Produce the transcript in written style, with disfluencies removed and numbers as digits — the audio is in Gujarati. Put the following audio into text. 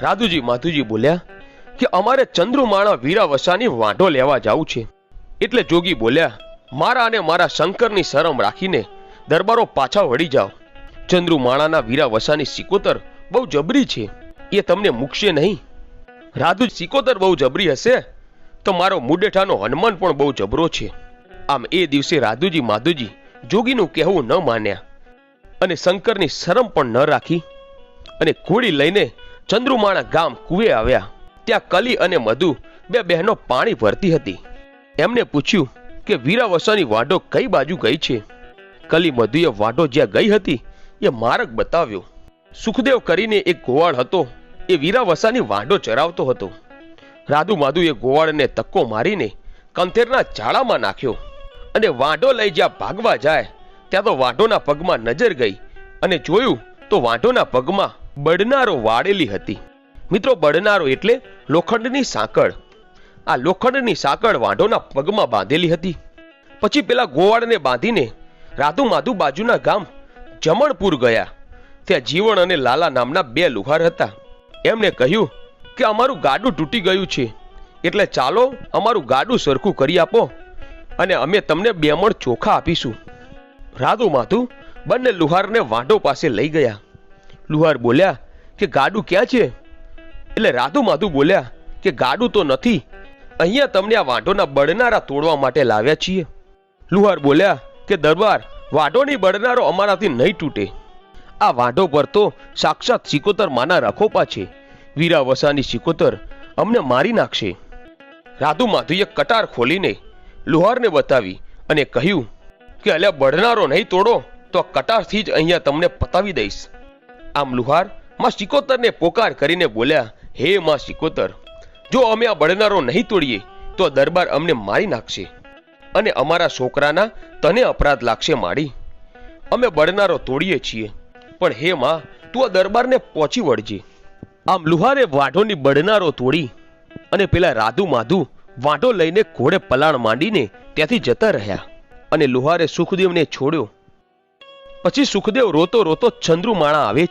રાધુજી માધુજી બોલ્યા કે અમારે ચંદ્રુમાણા વીરાવસાની વાંઢો લેવા જાવું છે. એટલે જોગી બોલ્યા, મારા અને મારા શંકરની શરમ રાખીને દરબારો પાછા વળી જાઓ. ચંદ્રુમાણાના વીરાવસાની સિકોતર બહુ જબરી છે, એ તમને મૂકશે નહીં. રાધુ, સિકોતર બહુ જબરી હશે તો મારો મુડેઠાનો હનુમાન પણ બહુ જબરો છે. આમ એ દિવસે રાધુજી માધુજી જોગીનું કહેવું ન માન્યા અને શંકરની શરમ પણ ન રાખી અને ઘોડી લઈને ચંદ્રુમાણા ગામ કુવે આવ્યા. ત્યાં કલી અને મધુ બે બહેનો પાણી ભરતી હતી. એમને પૂછ્યું કે વીરાવસાની વાંઢો કઈ બાજુ ગઈ છે. કલી મધુએ વાંઢો જ્યાં ગઈ હતી એ માર્ગ બતાવ્યો. સુખદેવ કરીને એક ગોવાળ હતો, એ વીરાવસાની વાંઢો ચરાવતો હતો. રાધુ માધુએ ગોવાળને તક્કો મારીને કંથેરના જાળામાં નાખ્યો અને વાંઢો લઈ જ્યાં ભાગવા જાય ત્યાં તો વાંઢોના પગમાં નજર ગઈ અને જોયું તો વાંઢોના પગમાં બળનારો વાળેલી હતી. મિત્રો, બળનારો એટલે લોખંડની સાંકળ. આ લોખંડની સાંકળ વાંઢોના પગમાં બાંધેલી હતી. પછી પેલા ગોવાળને બાંધીને રાધુ માધુ બાજુના ગામ જમણપુર ગયા. ત્યાં જીવણ અને લાલા નામના બે લુહાર હતા. એમને કહ્યું કે અમારું ગાડું તૂટી ગયું છે, એટલે ચાલો અમારું ગાડું સરખું કરી આપો અને અમે તમને 2 મણ ચોખા આપીશું. રાધુ માધુ બંને લુહારને વાંઢો પાસે લઈ ગયા. લુહાર બોલ્યા કે ગાડું ક્યાં છે? એટલે રાધુ માધુ બોલ્યા કે ગાડું તો નથી, અહીંયા તમને આ વાંઢોના બળનારા તોડવા માટે લાવ્યા છીએ. લુહાર બોલ્યા કે દરબાર, વાંઢોની બળનારો અમારાથી નહીં તૂટે. આ વાંઢો પર તો સાક્ષાત સિકોતર માના રખોપા છે. વીરાવસાની સિકોતર અમને મારી નાખશે. રાધુ માધુએ કટાર ખોલીને લુહારને બતાવી અને કહ્યું કે અલ્યા, બળનારો નહીં તોડો તો કટારથી જ અહીંયા તમને પતાવી દઈશ. આમ લુહાર માં સિકોતરને પોકાર કરીને બોલ્યા, હે માં સિકોતર, જો અમે આ બળનારો નહીં તોડીએ તો દરબાર અમને મારી નાખશે અને અમારા છોકરાના તને અપરાધ લાગશે. માડી, અમે બળનારો તોડીએ છીએ, પણ હે માં, તું આ દરબારને પહોંચી વળજે. આમ લુહારે વાંઢોની બળનારો તોડી અને પેલા રાધુ માધુ વાંઢો લઈને ઘોડે પલાણ માંડીને ત્યાંથી જતા રહ્યા અને લુહારે સુખદેવને છોડ્યો. પછી સુખદેવ રોતો રોતો ચંદ્રુમાણા આવે છે.